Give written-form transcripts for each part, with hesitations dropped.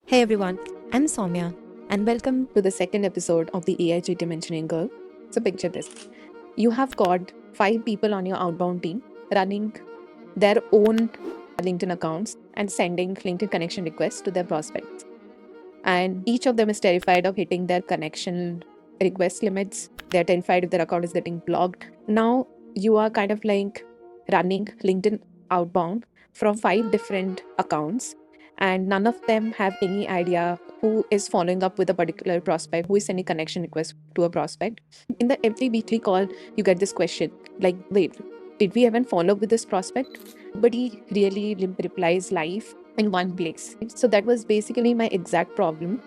Hey everyone, I'm Soumya, and welcome to the second episode of the AI Cheetah Mentioning Girl. So, picture this: you have got 5 people on your outbound team running their own LinkedIn accounts and sending LinkedIn connection requests to their prospects. And each of them is terrified of hitting their connection request limits. They're terrified if their account is getting blocked. Now, you are kind of like running LinkedIn outbound from 5 different accounts, and none of them have any idea who is following up with a particular prospect, who is sending connection request to a prospect. In the every weekly call, you get this question like, wait, did we even follow up with this prospect? Nobody really replies live in one place. So that was basically my exact problem.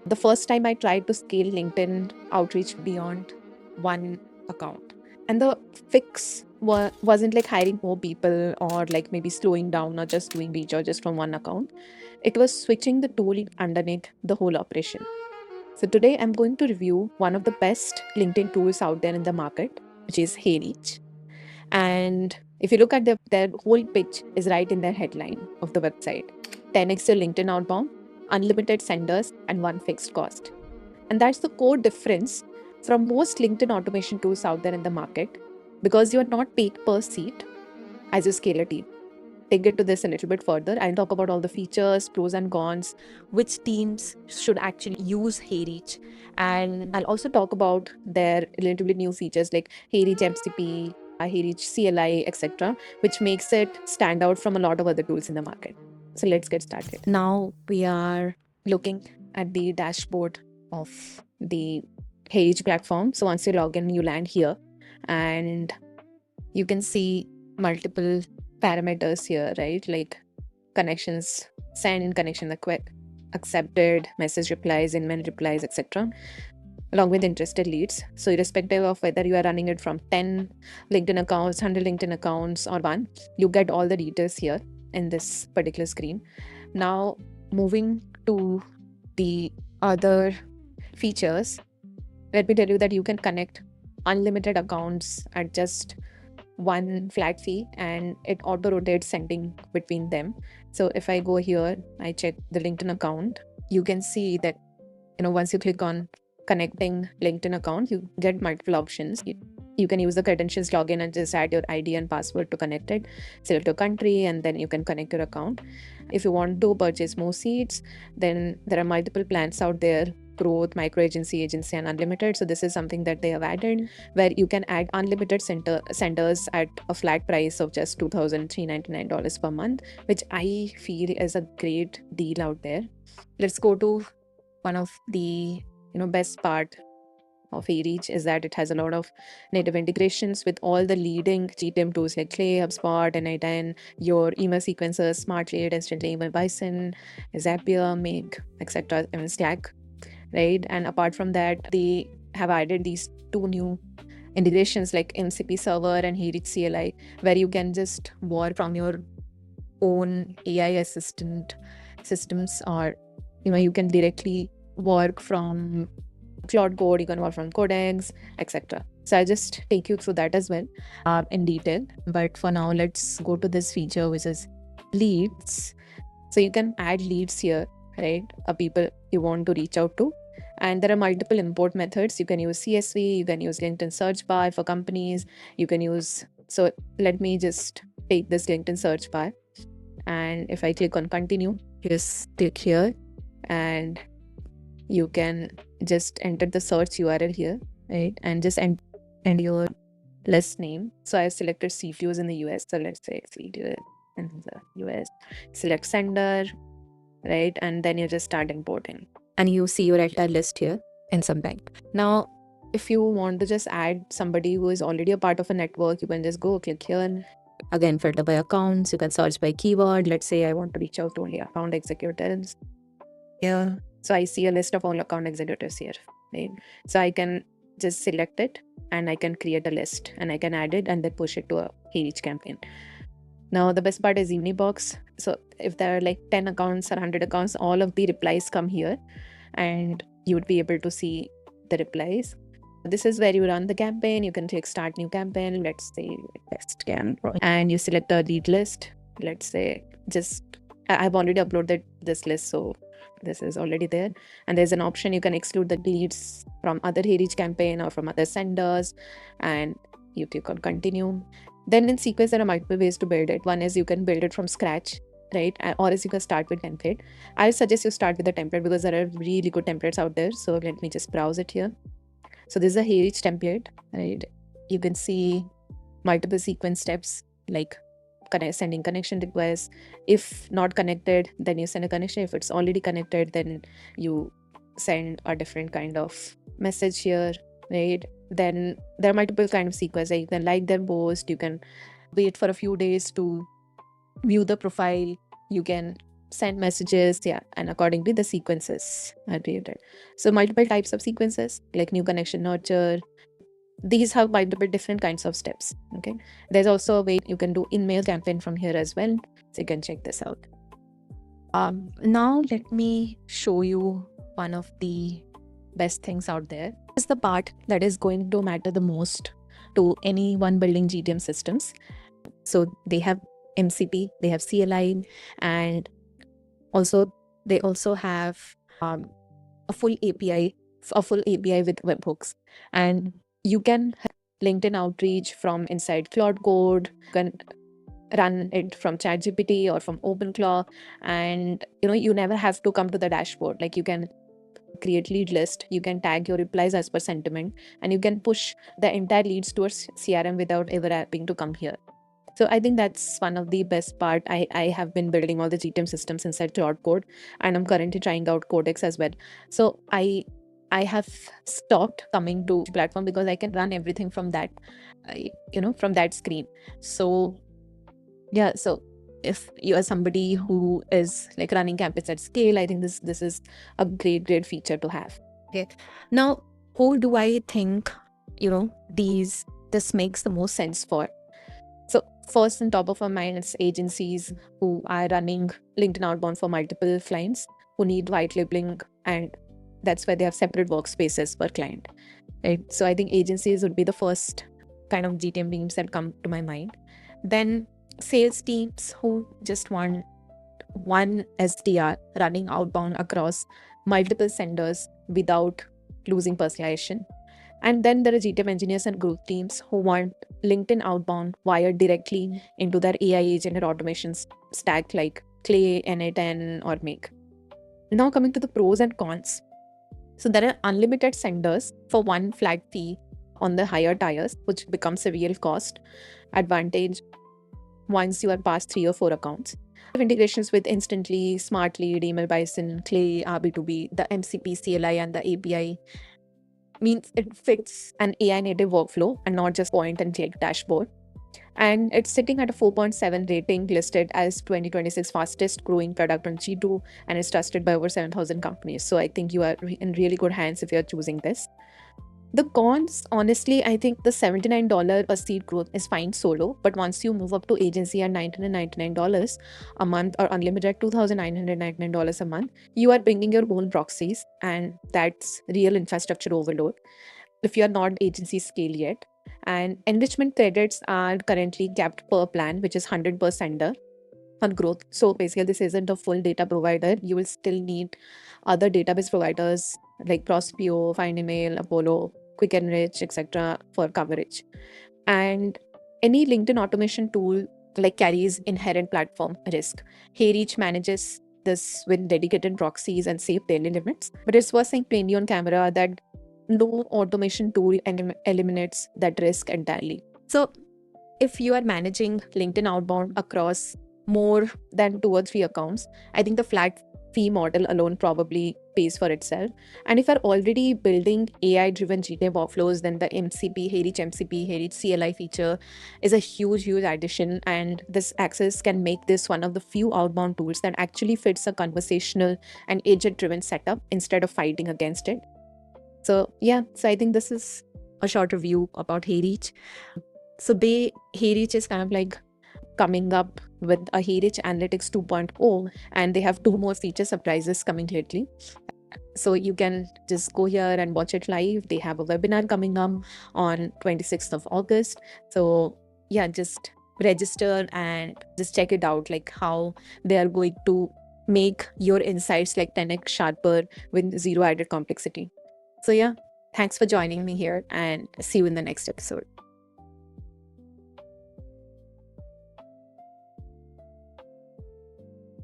The first time I tried to scale LinkedIn outreach beyond one account. And the fix wasn't like hiring more people or like maybe slowing down or just doing reach or just from one account. It was switching the tool underneath the whole operation. So today I'm going to review one of the best LinkedIn tools out there in the market, which is HeyReach. And if you look at their whole pitch is right in their headline of the website. 10x your LinkedIn outbound, unlimited senders, and one fixed cost. And that's the core difference from most LinkedIn automation tools out there in the market, because you are not paid per seat as you scale a team. Take it to this a little bit further. I'll talk about all the features, pros and cons, which teams should actually use HeyReach. And I'll also talk about their relatively new features like HeyReach MCP, HeyReach CLI, etc., which makes it stand out from a lot of other tools in the market. So let's get started. Now we are looking at the dashboard of the HeyReach platform. So once you log in, you land here and you can see multiple parameters here, right? Like connections, send in connection request, accepted, message replies, inbound replies, etc., along with interested leads. So irrespective of whether you are running it from 10 LinkedIn accounts, 100 LinkedIn accounts, or one, you get all the details here in this particular screen. Now, moving to the other features, let me tell you that you can connect unlimited accounts at just one flat fee, and it auto rotates sending between them. So if I go here, I check the LinkedIn account, you can see that once you click on connecting LinkedIn account, you get multiple options. You can use the credentials login and just add your ID and password to connect it, select your country, and then you can connect your account. If you want to purchase more seats, then there are multiple plans out there: growth, micro agency, agency, and unlimited. So this is something that they have added, where you can add unlimited senders at a flat price of just $2,399 per month, which I feel is a great deal out there. Let's go to one of the best part of HeyReach is that it has a lot of native integrations with all the leading GTM tools like Clay, HubSpot, N8N, your email sequencers, SmartLead, Instantly Email, Bison, Zapier, Make, etc., even Slack, right? And apart from that, they have added these 2 new integrations like MCP server and HeyReach CLI, where you can just work from your own AI assistant systems, or you can directly work from Cloud Code, you can work from Codex, etc. So I'll just take you through that as well in detail. But for now, let's go to this feature, which is leads. So you can add leads here, right? People you want to reach out to. And there are multiple import methods. You can use CSV, you can use LinkedIn search bar for companies, you can use. So let me just take this LinkedIn search bar. And if I click on continue, just click here and you can just enter the search URL here, right? And just enter your list name. So I selected CTOs in the US. So let's say CTO in the US. Select sender, right? And then you just start importing. And you see your entire list here in some time. Now, if you want to just add somebody who is already a part of a network, you can just go click here. Again, filter by accounts. You can search by keyword. Let's say I want to reach out to only account executives. Yeah. So I see a list of all account executives here, right? So I can just select it and I can create a list and I can add it and then push it to a HeyReach campaign. Now, the best part is Unibox. So if there are like 10 accounts or 100 accounts, all of the replies come here and you would be able to see the replies. This is where you run the campaign. You can click start new campaign. Let's say test campaign. And you select a lead list. Let's say I've already uploaded this list, so this is already there. And there's an option you can exclude the leads from other HeyReach campaign or from other senders, and you can continue. Then in Sequence, there are multiple ways to build it. One is you can build it from scratch, right? Or else you can start with template. I suggest you start with the template because there are really good templates out there. So let me just browse it here. So this is a HeyReach template, right? You can see multiple sequence steps like sending connection requests. If not connected, then you send a connection. If it's already connected, then you send a different kind of message here, right? Then there are multiple kind of sequences. You can like their post, you can wait for a few days to view the profile, you can send messages, and accordingly the sequences are created. So multiple types of sequences like new connection nurture. These have multiple different kinds of steps. Okay, there's also a way you can do in-mail campaign from here as well, so you can check this out. Now let me show you one of the best things out there. This is the part that is going to matter the most to anyone building GTM systems. So they have MCP, they have CLI, and they also have a full API with webhooks. And you can have LinkedIn outreach from inside Claude Code. You can run it from ChatGPT or from OpenClaw, and you never have to come to the dashboard. Like, you can create lead list, you can tag your replies as per sentiment, and you can push the entire leads towards CRM without ever having to come here. So I think that's one of the best part. I have been building all the GTM systems inside Claude Code, and I'm currently trying out Codex as well. So I have stopped coming to platform because I can run everything from that, from that screen. So yeah, so if you are somebody who is like running campaigns at scale, I think this is a great feature to have. Okay, now who do I think this makes the most sense for? So first on top of our mind is agencies who are running LinkedIn outbound for multiple clients who need white labeling, and that's why they have separate workspaces per client, right? So I think agencies would be the first kind of GTM teams that come to my mind. Then sales teams who just want one SDR running outbound across multiple senders without losing personalization. And then there are GTM engineers and growth teams who want LinkedIn outbound wired directly into their AI agent and automation stack like Clay, N8N, or Make. Now coming to the pros and cons. So there are unlimited senders for one flat fee on the higher tiers, which becomes a real cost advantage once you are past 3 or 4 accounts. Integrations with Instantly, Smartlead, Email Bison, Clay, RB2B, the MCP, CLI, and the API means it fits an AI native workflow and not just point and click dashboard. And it's sitting at a 4.7 rating, listed as 2026 fastest growing product on G2, and is trusted by over 7,000 companies. So I think you are in really good hands if you're choosing this. The cons, honestly, I think the $79 per seat growth is fine solo, but once you move up to agency at $999 a month or unlimited $2,999 a month, you are bringing your own proxies, and that's real infrastructure overload if you are not agency scale yet. And enrichment credits are currently capped per plan, which is 100 per sender on growth. So basically, this isn't a full data provider. You will still need other database providers like Prospeo, Findemail, Apollo, Quick Enrich, etc. for coverage. And any LinkedIn automation tool carries inherent platform risk. HeyReach manages this with dedicated proxies and safe daily limits. But it's worth saying plainly on camera that no automation tool eliminates that risk entirely. So if you are managing LinkedIn outbound across more than 2 or 3 accounts, I think the flat fee model alone probably pays for itself. And if you're already building AI-driven GTM workflows, then the MCP, HeyReach CLI feature is a huge addition. And this access can make this one of the few outbound tools that actually fits a conversational and agent-driven setup instead of fighting against it. So yeah, so I think this is a short review about HeyReach. So HeyReach is kind of like coming up with a HeyReach Analytics 2.0, and they have 2 more feature surprises coming lately. So you can just go here and watch it live. They have a webinar coming up on 26th of August. So yeah, just register and just check it out, like how they are going to make your insights like 10x sharper with zero added complexity. So, yeah, thanks for joining me here and see you in the next episode.